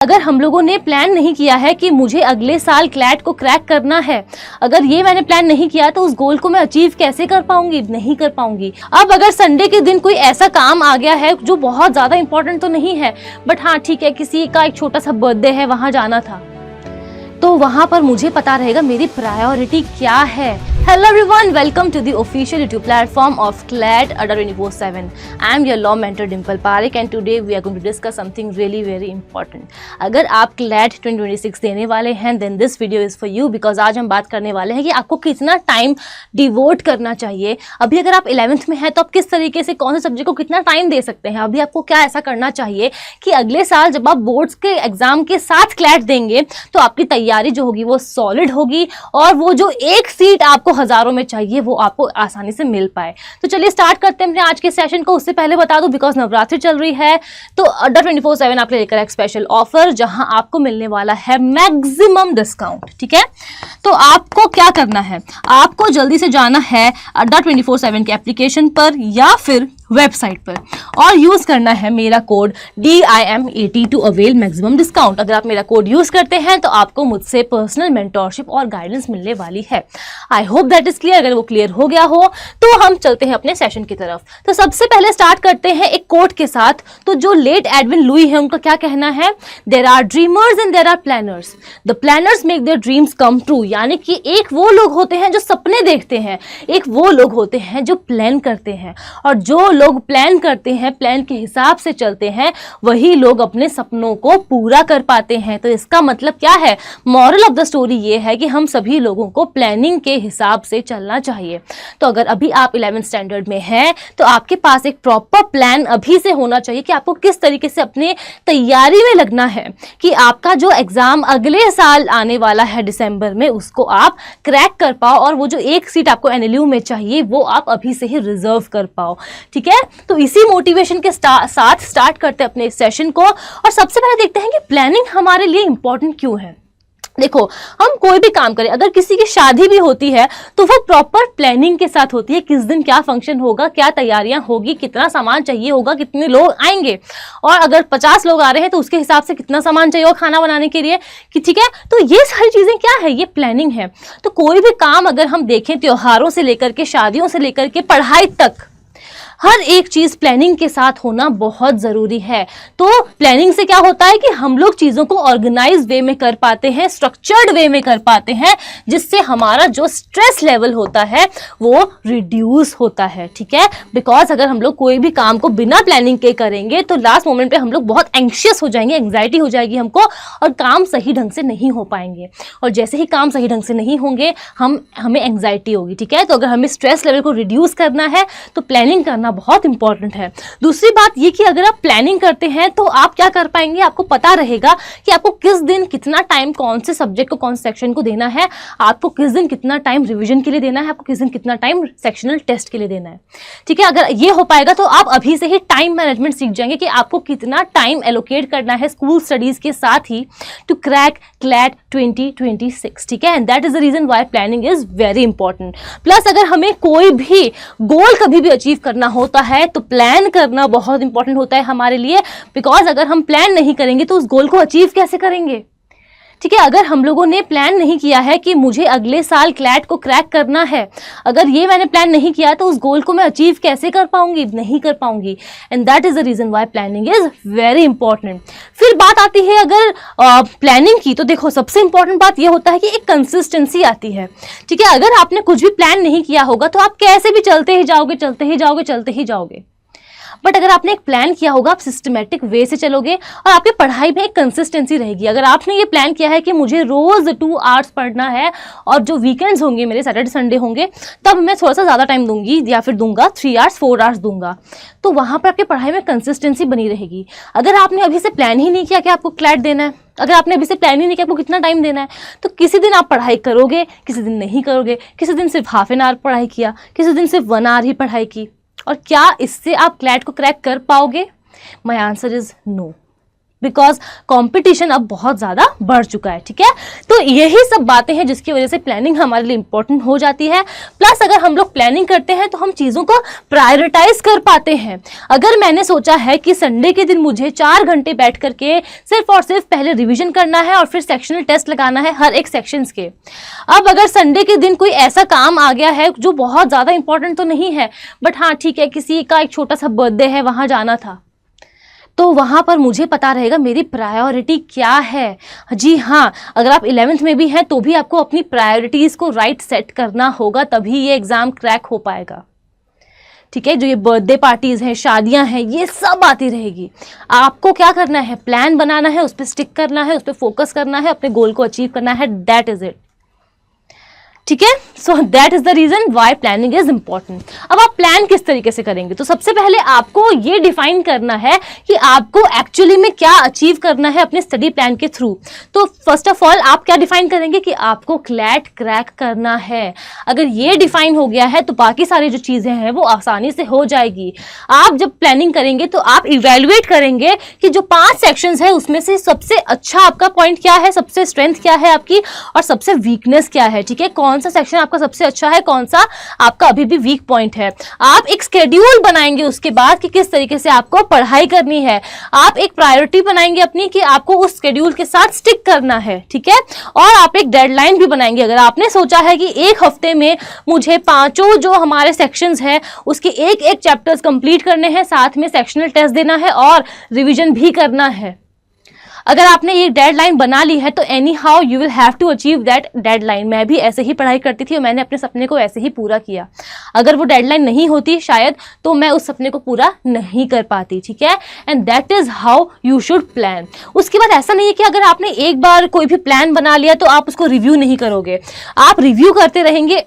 अगर हम लोगों ने प्लान नहीं किया है कि मुझे अगले साल क्लैट को क्रैक करना है, अगर ये मैंने प्लान नहीं किया तो उस गोल को मैं अचीव कैसे कर पाऊंगी? नहीं कर पाऊंगी। अब अगर संडे के दिन कोई ऐसा काम आ गया है जो बहुत ज़्यादा इंपॉर्टेंट तो नहीं है, बट हाँ ठीक है, किसी का एक छोटा सा बर्थडे है, वहाँ जाना था, तो वहाँ पर मुझे पता रहेगा मेरी प्रायोरिटी क्या है। Hello everyone, welcome to the official YouTube platform of CLAT Adda 24/7. I am your law mentor Dimple Parekh and today we are going to discuss something really very important. अगर आप CLAT 2026 देने वाले हैं then this video is for you because आज हम बात करने वाले हैं कि आपको कितना टाइम डिवोट करना चाहिए। अभी अगर आप 11th में हैं तो आप किस तरीके से कौन से सब्जेक्ट को कितना टाइम दे सकते हैं। अभी आपको क्या ऐसा करना चाहिए कि अगले साल जब आप बोर्ड्स के एग्जाम के साथ CLAT देंगे तो आपकी तैयारी जो होगी वो सॉलिड होगी और वो जो एक सीट आपको हजारों में चाहिए वो आपको आसानी से मिल पाए। तो चलिए स्टार्ट करते हैं आज के सेशन को। उससे पहले बता दूं बिकॉज नवरात्रि चल रही है तो अड्डा 24/7 आपके लेकर एक स्पेशल ऑफर जहां आपको मिलने वाला है मैक्सिमम डिस्काउंट। ठीक है, तो आपको क्या करना है, आपको जल्दी से जाना है अड्डा 24/7 के एप्लीकेशन पर या फिर वेबसाइट पर और यूज करना है मेरा code DIM80 to avail maximum discount. अगर आप मेरा कोड यूज करते हैं तो आपको मुझसे पर्सनल मेंटोरशिप और गाइडेंस मिलने वाली है। I hope that is clear. अगर वो क्लियर हो गया हो तो हम चलते हैं अपने सेशन की तरफ। तो सबसे पहले स्टार्ट करते हैं एक कोट के साथ। तो जो लेट एडविन लुई है उनका क्या कहना है, there are dreamers and there are planners, the planners make their dreams come true. यानी कि एक वो लोग होते हैं जो सपने देखते हैं, एक वो लोग होते हैं जो प्लान करते हैं, और जो लोग प्लान करते हैं, प्लान के हिसाब से चलते हैं, वही लोग अपने सपनों को पूरा कर पाते हैं। तो इसका मतलब क्या है, मॉरल ऑफ द स्टोरी ये है कि हम सभी लोगों को प्लानिंग के हिसाब से चलना चाहिए। तो अगर अभी आप 11th स्टैंडर्ड में हैं तो आपके पास एक प्रॉपर प्लान अभी से होना चाहिए कि आपको किस तरीके से अपने तैयारी में लगना है कि आपका जो एग्जाम अगले साल आने वाला है दिसंबर में उसको आप क्रैक कर पाओ और वो जो एक सीट आपको NLU में चाहिए वो आप अभी से ही रिजर्व कर पाओ। ठीक है, तो इसी मोटिवेशन के साथ स्टार्ट करते हैं अपने इस सेशन को। और सबसे पहले देखते हैं कि प्लानिंग हमारे लिए इंपॉर्टेंट क्यों है। देखो, हम कोई भी काम करें, अगर किसी की शादी भी होती है तो वो प्रॉपर प्लानिंग के साथ होती है। किस दिन क्या फंक्शन होगा, क्या तैयारियां होगी, कितना सामान चाहिए होगा, कितने लोग आएंगे, और अगर 50 लोग आ रहे हैं तो उसके हिसाब से कितना सामान चाहिए होगा खाना बनाने के लिए कि ठीक है। तो ये सारी चीजें क्या है, ये प्लानिंग है। तो कोई भी काम अगर हम देखें, त्योहारों से लेकर के, शादियों से लेकर के, पढ़ाई तक, हर एक चीज प्लानिंग के साथ होना बहुत जरूरी है। तो प्लानिंग से क्या होता है कि हम लोग चीजों को ऑर्गेनाइज वे में कर पाते हैं, स्ट्रक्चर्ड वे में कर पाते हैं, जिससे हमारा जो स्ट्रेस लेवल होता है वो रिड्यूस होता है। ठीक है, बिकॉज अगर हम लोग कोई भी काम को बिना प्लानिंग के करेंगे तो लास्ट मोमेंट पे हम लोग बहुत एंग्शियस हो जाएंगे, एंग्जाइटी हो जाएगी हमको और काम सही ढंग से नहीं हो पाएंगे। और जैसे ही काम सही ढंग से नहीं होंगे हमें एंग्जाइटी होगी। ठीक है, तो अगर हमें स्ट्रेस लेवल को रिड्यूस करना है तो प्लानिंग करना बहुत इंपॉर्टेंट है। दूसरी बात ये कि अगर आप प्लानिंग करते हैं तो आप क्या कर पाएंगे, आपको पता रहेगा कि आपको किस दिन कितना टाइम कौन से सब्जेक्ट को, कौन से सेक्शन को देना है, आपको किस दिन कितना टाइम रिवीजन के लिए देना है, आपको किस दिन कितना टाइम सेक्शनल टेस्ट के लिए देना है। ठीक है, अगर ये हो पाएगा तो आप अभी से ही टाइम मैनेजमेंट सीख जाएंगे कि आपको कितना टाइम एलोकेट करना है स्कूल स्टडीज के साथ ही टू क्रैक CLAT 2026। ठीक है, and that is the reason why planning is very important. Plus अगर हमें कोई भी गोल कभी भी अचीव करना होता है तो प्लान करना बहुत इंपॉर्टेंट होता है हमारे लिए, बिकॉज अगर हम प्लान नहीं करेंगे तो उस गोल को अचीव कैसे करेंगे। ठीक है, अगर हम लोगों ने प्लान नहीं किया है कि मुझे अगले साल CLAT को क्रैक करना है, अगर ये मैंने प्लान नहीं किया तो उस गोल को मैं अचीव कैसे कर पाऊंगी, नहीं कर पाऊंगी। And that is the reason why planning is very important. फिर बात आती है अगर प्लानिंग की, तो देखो सबसे इंपॉर्टेंट बात ये होता है कि एक कंसिस्टेंसी आती है। ठीक है, अगर आपने कुछ भी प्लान नहीं किया होगा तो आप कैसे भी चलते ही जाओगे, चलते ही जाओगे, चलते ही जाओगे। बट अगर आपने एक प्लान किया होगा, आप सिस्टमेटिक वे से चलोगे और आपकी पढ़ाई में एक कंसिस्टेंसी रहेगी। अगर आपने ये प्लान किया है कि मुझे रोज 2 आवर्स पढ़ना है और जो वीकेंड्स होंगे मेरे, सैटरडे संडे होंगे, तब मैं थोड़ा सा ज़्यादा टाइम दूंगी या फिर दूंगा 3 आवर्स 4 आवर्स दूंगा, तो वहाँ पर आपकी पढ़ाई में कंसिस्टेंसी बनी रहेगी। अगर आपने अभी से प्लान ही नहीं किया कि आपको CLAT देना है, अगर आपने अभी से प्लान ही नहीं किया आपको कितना टाइम देना है, तो किसी दिन आप पढ़ाई करोगे, किसी दिन नहीं करोगे, किसी दिन सिर्फ हाफ एन आवर पढ़ाई किया, किसी दिन सिर्फ 1 आवर ही पढ़ाई की, और क्या इससे आप CLAT को क्रैक कर पाओगे? My answer is no. Because competition अब बहुत ज़्यादा बढ़ चुका है, ठीक है। तो यही सब बातें हैं जिसकी वजह से प्लानिंग हमारे लिए इंपॉर्टेंट हो जाती है। प्लस अगर हम लोग प्लानिंग करते हैं तो हम चीज़ों को प्रायोरिटाइज कर पाते हैं। अगर मैंने सोचा है कि संडे के दिन मुझे 4 घंटे बैठ करके सिर्फ और सिर्फ पहले रिविजन करना है और फिर सेक्शनल टेस्ट लगाना है हर एक सेक्शंस के। अब अगर संडे के दिन कोई ऐसा काम आ गया है जो बहुत ज़्यादा इंपॉर्टेंट तो नहीं है, बट हाँ ठीक है, किसी का एक छोटा सा बर्थडे है, वहाँ जाना था, तो वहाँ पर मुझे पता रहेगा मेरी प्रायोरिटी क्या है। जी हाँ, अगर आप 11th में भी हैं तो भी आपको अपनी प्रायोरिटीज़ को राइट सेट करना होगा, तभी ये एग्ज़ाम क्रैक हो पाएगा, ठीक है। जो ये बर्थडे पार्टीज़ हैं, शादियां हैं, ये सब आती रहेगी। आपको क्या करना है, प्लान बनाना है, उस पर स्टिक करना है, उस पर फोकस करना है, अपने गोल को अचीव करना है, दैट इज़ इट, ठीक है। So that is the reason why planning is important. अब आप प्लान किस तरीके से करेंगे, तो सबसे पहले आपको ये डिफाइन करना है कि आपको एक्चुअली में क्या अचीव करना है अपने स्टडी प्लान के थ्रू। तो फर्स्ट ऑफ ऑल आप क्या डिफाइन करेंगे कि आपको क्लैट क्रैक करना है। अगर ये डिफाइन हो गया है तो बाकी सारी जो चीजें हैं वो आसानी से हो जाएगी। आप जब प्लानिंग करेंगे तो आप इवेल्युएट करेंगे कि जो 5 सेक्शंस है उसमें से सबसे अच्छा आपका पॉइंट क्या है, सबसे स्ट्रेंथ क्या है आपकी, और सबसे वीकनेस क्या है, ठीक है। कौन सा सेक्शन आपका सबसे अच्छा है, कौन सा आपका अभी भी वीक पॉइंट है। आप एक शेड्यूल बनाएंगे उसके बाद कि किस तरीके से आपको पढ़ाई करनी है। आप एक प्रायोरिटी बनाएंगे अपनी कि आपको उस शेड्यूल के साथ स्टिक करना है, ठीक है। और आप एक डेडलाइन भी बनाएंगे। अगर आपने सोचा है कि 1 हफ्ते में मुझे 5 जो हमारे सेक्शंस हैं उसके एक चैप्टर्स कंप्लीट करने हैं, साथ में सेक्शनल टेस्ट देना है और रिवीजन भी करना है, अगर आपने ये डेडलाइन बना ली है तो anyhow you will have to achieve that deadline. मैं भी ऐसे ही पढ़ाई करती थी और मैंने अपने सपने को ऐसे ही पूरा किया। अगर वो डेडलाइन नहीं होती शायद तो मैं उस सपने को पूरा नहीं कर पाती, ठीक है। And that is how you should plan. उसके बाद ऐसा नहीं है कि अगर आपने एक बार कोई भी प्लान बना लिया तो आप उसको रिव्यू नहीं करोगे, आप रिव्यू करते रहेंगे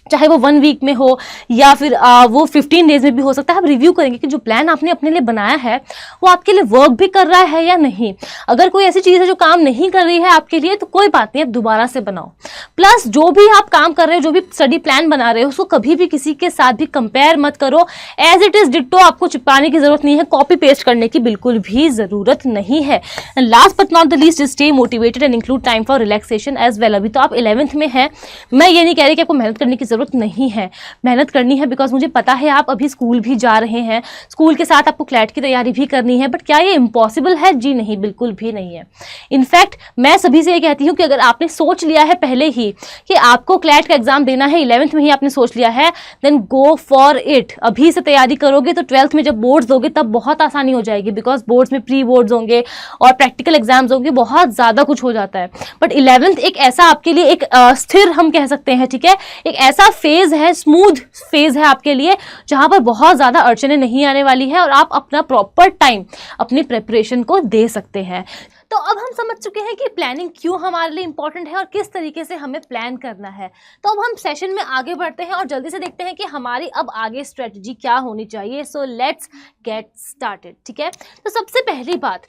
चाहे वो 1 वीक में हो या फिर वो 15 डेज में भी हो सकता है। आप रिव्यू करेंगे कि जो प्लान आपने अपने लिए बनाया है वो आपके लिए वर्क भी कर रहा है या नहीं। अगर कोई ऐसी चीज़ है जो काम नहीं कर रही है आपके लिए तो कोई बात नहीं, आप दोबारा से बनाओ। प्लस जो भी आप काम कर रहे हो, जो भी स्टडी प्लान बना रहे हो, उसको कभी भी किसी के साथ भी कंपेयर मत करो। एज इट इज डिट्टो आपको चिपकाने की जरूरत नहीं है, कॉपी पेस्ट करने की बिल्कुल भी जरूरत नहीं है। Last but not the least, stay motivated and include time for relaxation as well. अभी तो आप 11th में हैं, मैं ये नहीं कह रही कि आपको मेहनत करने की जरूरत नहीं है, मेहनत करनी है, बिकॉज मुझे पता है आप अभी स्कूल भी जा रहे हैं, स्कूल के साथ आपको क्लैट की तैयारी भी करनी है। बट क्या ये इम्पॉसिबल है? जी नहीं, बिल्कुल भी नहीं है। इनफैक्ट मैं सभी से ये कहती हूँ कि अगर आपने सोच लिया है पहले ही कि आपको क्लैट का एग्जाम देना है, 11th में ही आपने सोच लिया है, देन गो फॉर इट। अभी से तैयारी करोगे तो 12th में जब बोर्ड्स दोगे तब बहुत आसानी हो जाएगी, बिकॉज बोर्ड्स में प्री बोर्ड्स होंगे और प्रैक्टिकल एग्जाम्स होंगे, बहुत ज़्यादा कुछ हो जाता है। बट 11th एक ऐसा आपके लिए एक स्थिर हम कह सकते हैं, ठीक है, एक ऐसा फेज है, स्मूथ फेज है आपके लिए, जहां पर बहुत ज़्यादा अड़चने नहीं आने वाली है और आप अपना प्रॉपर टाइम अपनी प्रिपरेशन को दे सकते हैं। तो अब हम समझ चुके हैं कि प्लानिंग क्यों हमारे लिए इंपॉर्टेंट है और किस तरीके से हमें प्लान करना है। तो अब हम सेशन में आगे बढ़ते हैं और जल्दी से देखते हैं कि हमारी अब आगे स्ट्रेटजी क्या होनी चाहिए। सो लेट्स गेट स्टार्टेड, ठीक है। तो सबसे पहली बात,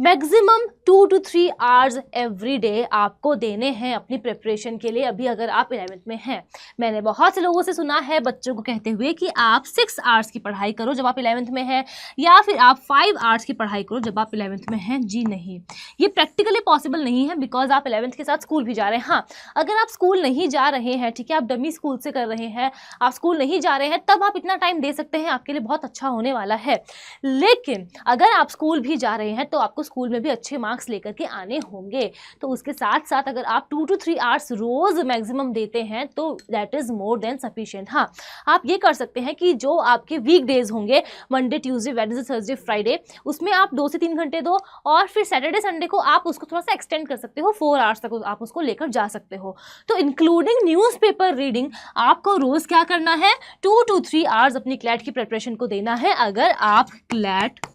maximum 2 to 3 hours every day आपको देने हैं अपनी प्रिपरेशन के लिए। अभी अगर आप 11th में हैं, मैंने बहुत से लोगों से सुना है बच्चों को कहते हुए कि आप 6 आवर्स की पढ़ाई करो जब आप 11th में हैं, या फिर आप 5 आवर्स की पढ़ाई करो जब आप 11th में हैं। जी नहीं, ये प्रैक्टिकली पॉसिबल नहीं है, बिकॉज आप 11th के साथ स्कूल भी जा रहे हैं। हाँ, अगर आप स्कूल नहीं जा रहे हैं, ठीक है, आप डमी स्कूल से कर रहे हैं, आप स्कूल नहीं जा रहे हैं, तब आप इतना टाइम दे सकते हैं, आपके लिए बहुत अच्छा होने वाला है। लेकिन अगर आप स्कूल भी जा रहे हैं तो आपको स्कूल में भी अच्छे मार्क्स लेकर के आने होंगे। तो उसके साथ साथ अगर आप 2 to 3 आवर्स रोज मैक्सिमम देते हैं तो that is more than sufficient. हाँ, आप ये कर सकते हैं कि जो आपके वीक डेज होंगे, Monday, Tuesday, Wednesday, Thursday, Friday, उसमें आप 2 से 3 घंटे दो, और फिर सैटरडे, संडे को आप उसको थोड़ा सा एक्सटेंड कर सकते हो, 4 आवर्स तक आप उसको लेकर जा सकते हो। तो इंक्लूडिंग न्यूज़पेपर रीडिंग, आपको रोज क्या करना है, 2 to 3 आवर्स अपनी क्लैट की प्रिपरेशन को देना है। अगर आप क्लैट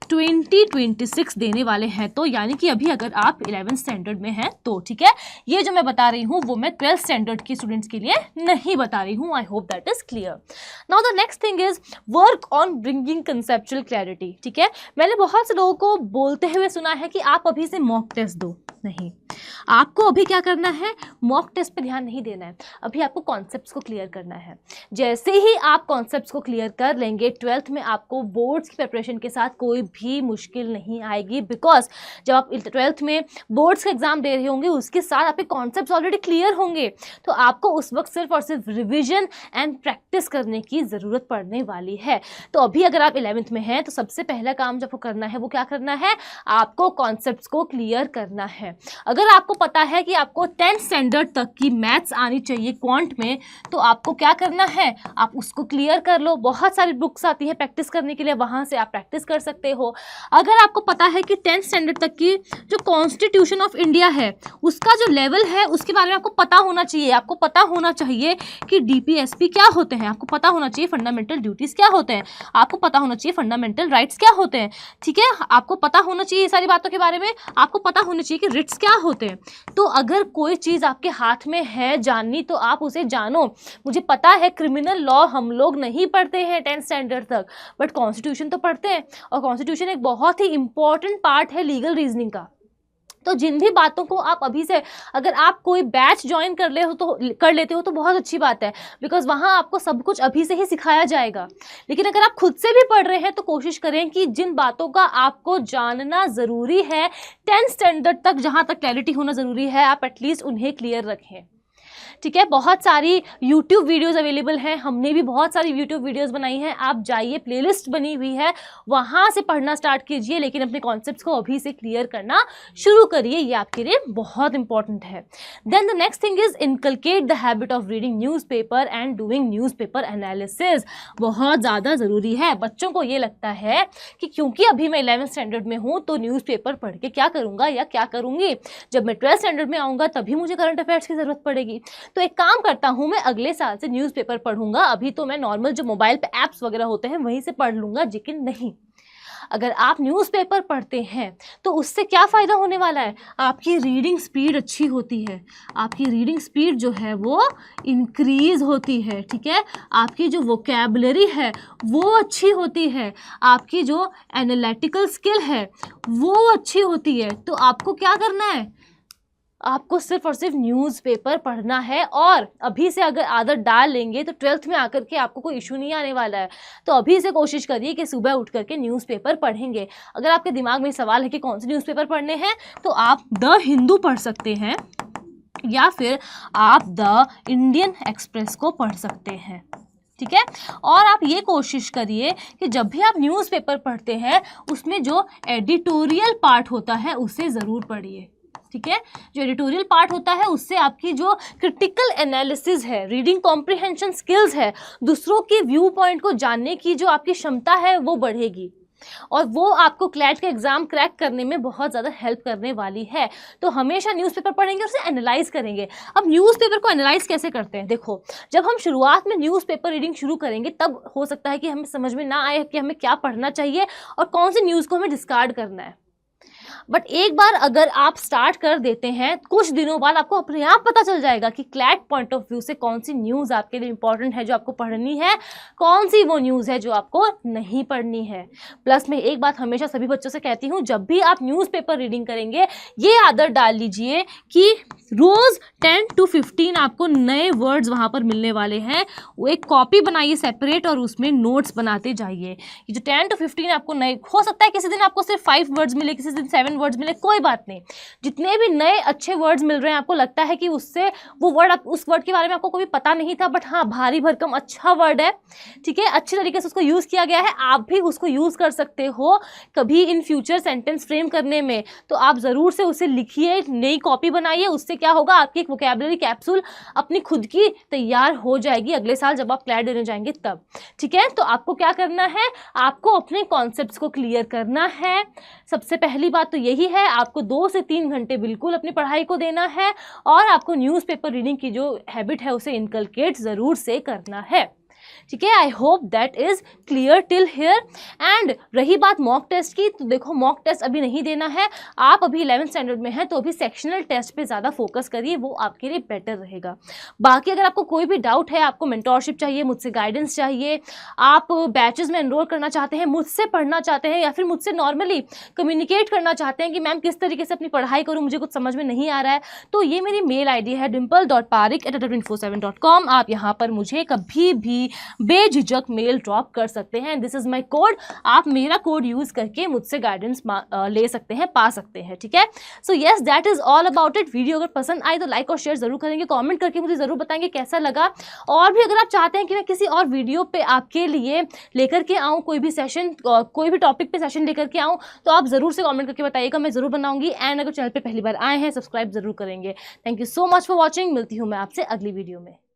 2026 देने वाले हैं तो, यानी कि अभी अगर आप 11th स्टैंडर्ड में हैं तो, ठीक है। ये जो मैं बता रही हूँ वो मैं 12th स्टैंडर्ड के स्टूडेंट्स के लिए नहीं बता रही हूँ। I hope that is clear. Now the next thing is work on bringing conceptual clarity, ठीक है। मैंने बहुत से लोगों को बोलते हुए सुना है कि आप अभी से मॉक टेस्ट दो। नहीं, आपको अभी क्या करना है, मॉक टेस्ट पे ध्यान नहीं देना है, अभी आपको कॉन्सेप्ट्स को क्लियर करना है। जैसे ही आप कॉन्सेप्ट्स को क्लियर कर लेंगे, 12th में आपको बोर्ड्स की प्रिपरेशन के साथ कोई भी मुश्किल नहीं आएगी, बिकॉज जब आप 12th में बोर्ड्स का एग्जाम दे रहे होंगे उसके साथ आपके कॉन्सेप्ट्स ऑलरेडी क्लियर होंगे, तो आपको उस वक्त सिर्फ और सिर्फ रिविजन एंड प्रैक्टिस करने की ज़रूरत पड़ने वाली है। तो अभी अगर आप 11th में हैं तो सबसे पहला काम जो आपको करना है वो क्या करना है, आपको कॉन्सेप्ट्स को क्लियर करना है। अगर आपको पता है कि आपको 10th स्टैंडर्ड तक की मैथ्स आनी चाहिए क्वांट में, तो आपको क्या करना है, आप उसको क्लियर कर लो। बहुत सारी बुक्स आती है प्रैक्टिस करने के लिए, वहाँ से आप प्रैक्टिस कर सकते हो। अगर आपको पता है कि 10th स्टैंडर्ड तक की जो कॉन्स्टिट्यूशन ऑफ इंडिया है उसका जो लेवल है उसके बारे में आपको पता होना चाहिए। आपको पता होना चाहिए कि डीपीएसपी क्या होते हैं, आपको पता होना चाहिए फंडामेंटल ड्यूटीज़ क्या होते हैं, आपको पता होना चाहिए फंडामेंटल राइट्स क्या होते हैं, ठीक है, आपको पता होना चाहिए ये सारी बातों के बारे में, आपको पता होना चाहिए कि रिट्स क्या होते हैं। तो अगर कोई चीज़ आपके हाथ में है जाननी तो आप उसे जानो। मुझे पता है क्रिमिनल लॉ हम लोग नहीं पढ़ते हैं 10th स्टैंडर्ड तक, बट कॉन्स्टिट्यूशन तो पढ़ते हैं, और कॉन्स्टिट्यूशन एक बहुत ही इंपॉर्टेंट पार्ट है लीगल रीजनिंग का। तो जिन भी बातों को आप अभी से, अगर आप कोई बैच ज्वाइन कर लेते हो तो बहुत अच्छी बात है, बिकॉज वहाँ आपको सब कुछ अभी से ही सिखाया जाएगा। लेकिन अगर आप खुद से भी पढ़ रहे हैं तो कोशिश करें कि जिन बातों का आपको जानना ज़रूरी है 10th स्टैंडर्ड तक, जहाँ तक क्लैरिटी होना ज़रूरी है, आप एटलीस्ट उन्हें क्लियर रखें, ठीक है। बहुत सारी YouTube वीडियोस अवेलेबल हैं, हमने भी बहुत सारी YouTube वीडियोस बनाई हैं, आप जाइए, प्लेलिस्ट बनी हुई है, वहाँ से पढ़ना स्टार्ट कीजिए, लेकिन अपने कॉन्सेप्ट्स को अभी से क्लियर करना शुरू करिए, ये आपके लिए बहुत इंपॉर्टेंट है। Then the next thing is inculcate the habit of reading newspaper and doing newspaper analysis. बहुत ज़्यादा ज़रूरी है। बच्चों को ये लगता है कि क्योंकि अभी मैं 11th स्टैंडर्ड में हूँ तो न्यूज़पेपर पढ़ के क्या करूँगा या क्या करूँगी, जब मैं 12th स्टैंडर्ड में आऊँगा तभी मुझे करंट अफेयर्स की ज़रूरत पड़ेगी। तो एक काम करता हूं, मैं अगले साल से न्यूज़पेपर पढ़ूंगा, अभी तो मैं नॉर्मल जो मोबाइल पे ऐप्स वगैरह होते हैं वहीं से पढ़ लूंगा। लेकिन नहीं, अगर आप न्यूज़पेपर पढ़ते हैं तो उससे क्या फ़ायदा होने वाला है, आपकी रीडिंग स्पीड अच्छी होती है, आपकी रीडिंग स्पीड जो है वो इंक्रीज़ होती है, ठीक है, आपकी जो वोकैबुलरी है वो अच्छी होती है, आपकी जो एनालिटिकल स्किल है वो अच्छी होती है। तो आपको क्या करना है, आपको सिर्फ और सिर्फ न्यूज़पेपर पढ़ना है, और अभी से अगर आदत डाल लेंगे तो 12th में आकर के आपको कोई इशू नहीं आने वाला है। तो अभी से कोशिश करिए कि सुबह उठ करके न्यूज़पेपर पढ़ेंगे। अगर आपके दिमाग में सवाल है कि कौन से न्यूज़पेपर पढ़ने हैं, तो आप द हिंदू पढ़ सकते हैं या फिर आप द इंडियन एक्सप्रेस को पढ़ सकते हैं, ठीक है। और आप ये कोशिश करिए कि जब भी आप न्यूज़पेपर पढ़ते हैं उसमें जो एडिटोरियल पार्ट होता है उसे ज़रूर पढ़िए, ठीक है। जो एडिटोरियल पार्ट होता है उससे आपकी जो क्रिटिकल एनालिसिस है, रीडिंग कॉम्प्रिहेंशन स्किल्स है, दूसरों के व्यू पॉइंट को जानने की जो आपकी क्षमता है वो बढ़ेगी, और वो आपको क्लैट का एग्जाम क्रैक करने में बहुत ज़्यादा हेल्प करने वाली है। तो हमेशा न्यूज़पेपर पढ़ेंगे और उसे एनालाइज करेंगे। अब न्यूज़पेपर को एनालाइज कैसे करते हैं, देखो, जब हम शुरुआत में न्यूज़पेपर रीडिंग शुरू करेंगे तब हो सकता है कि हमें समझ में ना आए कि हमें क्या पढ़ना चाहिए और कौन सी न्यूज़ को हमें डिस्कार्ड करना है। बट एक बार अगर आप स्टार्ट कर देते हैं, कुछ दिनों बाद आपको अपने आप पता चल जाएगा कि क्लैट पॉइंट ऑफ व्यू से कौन सी न्यूज़ आपके लिए इंपॉर्टेंट है जो आपको पढ़नी है, कौन सी वो न्यूज़ है जो आपको नहीं पढ़नी है। प्लस मैं एक बात हमेशा सभी बच्चों से कहती हूँ, जब भी आप न्यूज़पेपर रीडिंग करेंगे ये आदत डाल लीजिए कि रोज़ 10 to 15 आपको नए वर्ड्स वहाँ पर मिलने वाले हैं। वो एक कॉपी बनाइए सेपरेट और उसमें नोट्स बनाते जाइए। ये जो 10 to 15 आपको नए, हो सकता है किसी दिन आपको सिर्फ 5 वर्ड्स मिले, किसी दिन 7 वर्ड्स मिले, कोई बात नहीं। जितने भी नए अच्छे वर्ड्स मिल रहे हैं, आपको लगता है कि उससे वो वर्ड, उस वर्ड के बारे में आपको कभी पता नहीं था, बट हाँ भारी भरकम अच्छा वर्ड है, ठीक है, अच्छे तरीके से उसको यूज़ किया गया है, आप भी उसको यूज़ कर सकते हो कभी इन फ्यूचर सेंटेंस फ्रेम करने में। तो आप ज़रूर से उसे लिखिए, नई कॉपी बनाइए। उससे क्या होगा, आपकी एक वोकैबुलरी कैप्सूल अपनी खुद की तैयार हो जाएगी अगले साल जब आप क्लैट देने जाएंगे तब, ठीक है। तो आपको क्या करना है, आपको अपने कॉन्सेप्ट्स को क्लियर करना है। सबसे पहली बात तो यही है, आपको 2 से 3 घंटे बिल्कुल अपनी पढ़ाई को देना है, और आपको न्यूज़पेपर रीडिंग की जो हैबिट है उसे इनकलकेट ज़रूर से करना है। ठीक है। I hope that is clear till here. And रही बात मॉक टेस्ट की, तो देखो मॉक टेस्ट अभी नहीं देना है, आप अभी 11th स्टैंडर्ड में हैं तो अभी सेक्शनल टेस्ट पे ज़्यादा फोकस करिए, वो आपके लिए बेटर रहेगा। बाकी अगर आपको कोई भी डाउट है, आपको मेंटोरशिप चाहिए, मुझसे गाइडेंस चाहिए, आप बैचेस में एनरोल करना चाहते हैं, मुझसे पढ़ना चाहते हैं, या फिर मुझसे नॉर्मली कम्युनिकेट करना चाहते हैं कि मैम किस तरीके से अपनी पढ़ाई करूँ, मुझे कुछ समझ में नहीं आ रहा है, तो ये मेरी मेल आईडी है dimple.parik@247.com। आप यहाँ पर मुझे कभी भी बेझिझक मेल ड्रॉप कर सकते हैं। दिस इज माई कोड, आप मेरा कोड यूज करके मुझसे गाइडेंस ले सकते हैं, पा सकते हैं। ठीक है। So yes, that is all about it. Video अगर पसंद आई तो लाइक और शेयर जरूर करेंगे, कमेंट करके मुझे जरूर बताएंगे कैसा लगा। और भी अगर आप चाहते हैं कि मैं किसी और वीडियो पे आपके लिए लेकर के आऊँ, कोई भी सेशन, कोई भी टॉपिक पे सेशन लेकर के आऊँ, तो आप जरूर से कमेंट करके बताइएगा, मैं जरूर बनाऊंगी। एंड अगर चैनल पे पहली बार आए हैं, सब्सक्राइब जरूर करेंगे। Thank you so much for watching. मिलती हूँ मैं आपसे अगली वीडियो में।